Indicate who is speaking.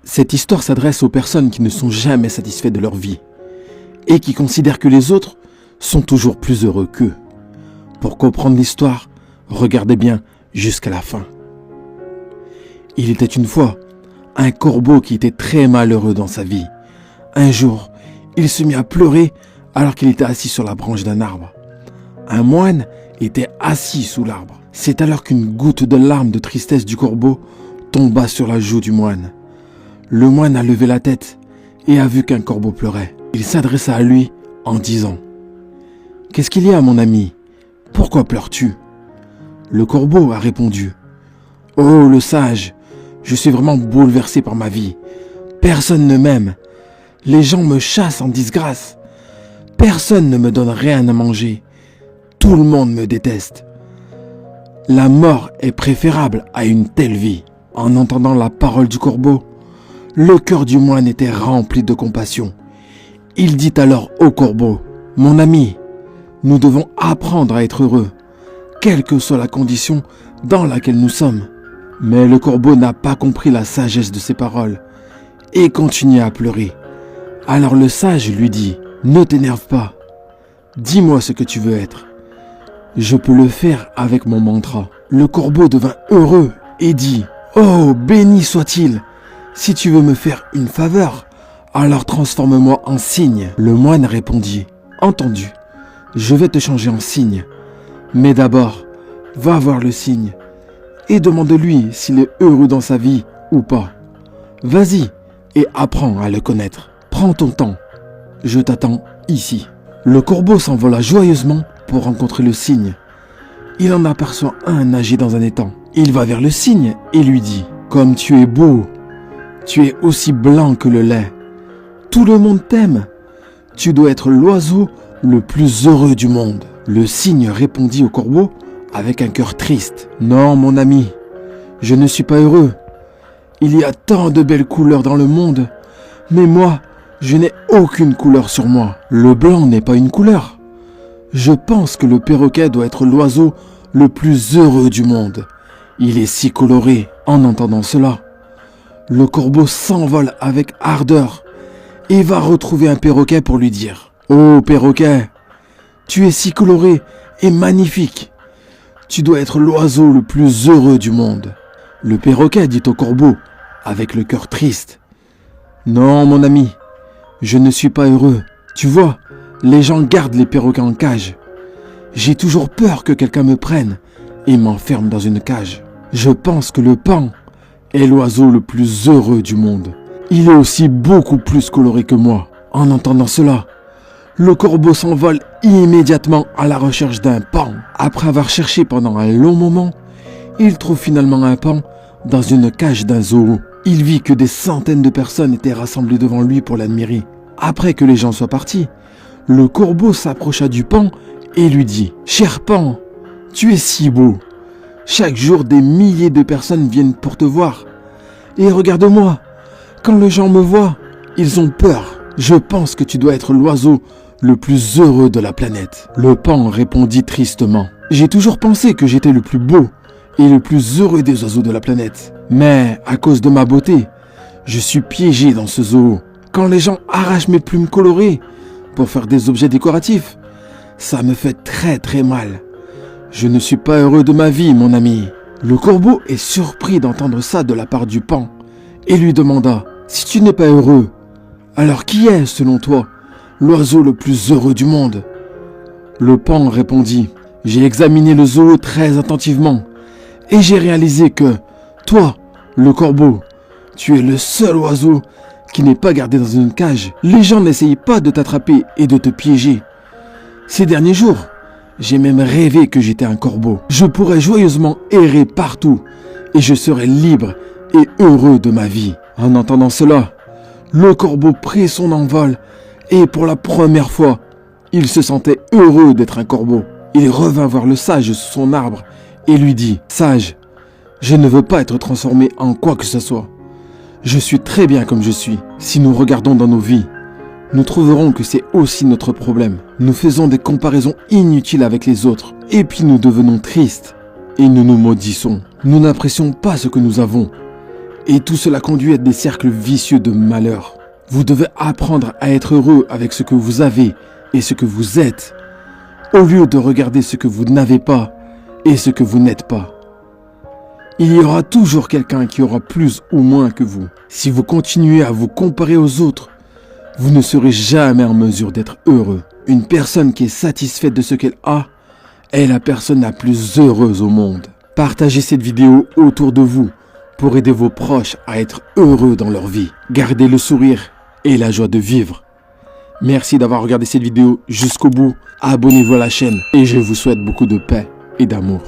Speaker 1: Cette histoire s'adresse aux personnes qui ne sont jamais satisfaites de leur vie et qui considèrent que les autres sont toujours plus heureux qu'eux. Pour comprendre l'histoire, regardez bien jusqu'à la fin. Il était une fois un corbeau qui était très malheureux dans sa vie. Un jour, il se mit à pleurer alors qu'il était assis sur la branche d'un arbre. Un moine était assis sous l'arbre. C'est alors qu'une goutte de larmes de tristesse du corbeau tomba sur la joue du moine. Le moine a levé la tête et a vu qu'un corbeau pleurait. Il s'adressa à lui en disant « Qu'est-ce qu'il y a, mon ami? Pourquoi pleures-tu » Le corbeau a répondu « Oh, le sage, je suis vraiment bouleversé par ma vie. Personne ne m'aime. Les gens me chassent en disgrâce. Personne ne me donne rien à manger. Tout le monde me déteste. La mort est préférable à une telle vie. » En entendant la parole du corbeau, le cœur du moine était rempli de compassion. Il dit alors au corbeau, « Mon ami, nous devons apprendre à être heureux, quelle que soit la condition dans laquelle nous sommes. » Mais le corbeau n'a pas compris la sagesse de ces paroles et continue à pleurer. Alors le sage lui dit, « Ne t'énerve pas, dis-moi ce que tu veux être. Je peux le faire avec mon mantra. » Le corbeau devint heureux et dit, « Oh, béni soit-il! Si tu veux me faire une faveur, alors transforme-moi en cygne. » Le moine répondit, « Entendu, je vais te changer en cygne. Mais d'abord, va voir le cygne et demande-lui s'il est heureux dans sa vie ou pas. Vas-y et apprends à le connaître. Prends ton temps, je t'attends ici. » Le corbeau s'envola joyeusement pour rencontrer le cygne. Il en aperçoit un nager dans un étang. Il va vers le cygne et lui dit, « Comme tu es beau, tu es aussi blanc que le lait. Tout le monde t'aime. Tu dois être l'oiseau le plus heureux du monde. » Le cygne répondit au corbeau avec un cœur triste. « Non, mon ami, je ne suis pas heureux. Il y a tant de belles couleurs dans le monde, mais moi, je n'ai aucune couleur sur moi. Le blanc n'est pas une couleur. Je pense que le perroquet doit être l'oiseau le plus heureux du monde. Il est si coloré. » En entendant cela, le corbeau s'envole avec ardeur et va retrouver un perroquet pour lui dire « Oh perroquet, tu es si coloré et magnifique. Tu dois être l'oiseau le plus heureux du monde. » Le perroquet dit au corbeau avec le cœur triste « Non mon ami, je ne suis pas heureux. Tu vois, les gens gardent les perroquets en cage. J'ai toujours peur que quelqu'un me prenne et m'enferme dans une cage. Je pense que le paon est l'oiseau le plus heureux du monde. Il est aussi beaucoup plus coloré que moi. » En entendant cela, le corbeau s'envole immédiatement à la recherche d'un paon. Après avoir cherché pendant un long moment, il trouve finalement un paon dans une cage d'un zoo. Il vit que des centaines de personnes étaient rassemblées devant lui pour l'admirer. Après que les gens soient partis, le corbeau s'approcha du paon et lui dit « Cher paon, tu es si beau. Chaque jour, des milliers de personnes viennent pour te voir. Et regarde-moi, quand les gens me voient, ils ont peur. Je pense que tu dois être l'oiseau le plus heureux de la planète. » Le paon répondit tristement, « J'ai toujours pensé que j'étais le plus beau et le plus heureux des oiseaux de la planète. Mais à cause de ma beauté, je suis piégé dans ce zoo. Quand les gens arrachent mes plumes colorées pour faire des objets décoratifs, ça me fait très très mal. Je ne suis pas heureux de ma vie, mon ami. » Le corbeau est surpris d'entendre ça de la part du paon et lui demanda « Si tu n'es pas heureux, alors qui est, selon toi, l'oiseau le plus heureux du monde ?» Le paon répondit « J'ai examiné le zoo très attentivement et j'ai réalisé que toi, le corbeau, tu es le seul oiseau qui n'est pas gardé dans une cage. Les gens n'essayent pas de t'attraper et de te piéger. Ces derniers jours, j'ai même rêvé que j'étais un corbeau. Je pourrais joyeusement errer partout et je serais libre et heureux de ma vie. » En entendant cela, le corbeau prit son envol et pour la première fois, il se sentait heureux d'être un corbeau. Il revint voir le sage sous son arbre et lui dit « Sage, je ne veux pas être transformé en quoi que ce soit. Je suis très bien comme je suis. Si nous regardons dans nos vies, nous trouverons que c'est aussi notre problème. Nous faisons des comparaisons inutiles avec les autres et puis nous devenons tristes et nous nous maudissons. Nous n'apprécions pas ce que nous avons Et tout cela conduit à des cercles vicieux de malheur. Vous devez apprendre à être heureux avec ce que vous avez et ce que vous êtes, au lieu de regarder ce que vous n'avez pas et ce que vous n'êtes pas. Il y aura toujours quelqu'un qui aura plus ou moins que vous. Si vous continuez à vous comparer aux autres, vous ne serez jamais en mesure d'être heureux. Une personne qui est satisfaite de ce qu'elle a est la personne la plus heureuse au monde. Partagez cette vidéo autour de vous pour aider vos proches à être heureux dans leur vie. Gardez le sourire et la joie de vivre. Merci d'avoir regardé cette vidéo jusqu'au bout. Abonnez-vous à la chaîne et je vous souhaite beaucoup de paix et d'amour.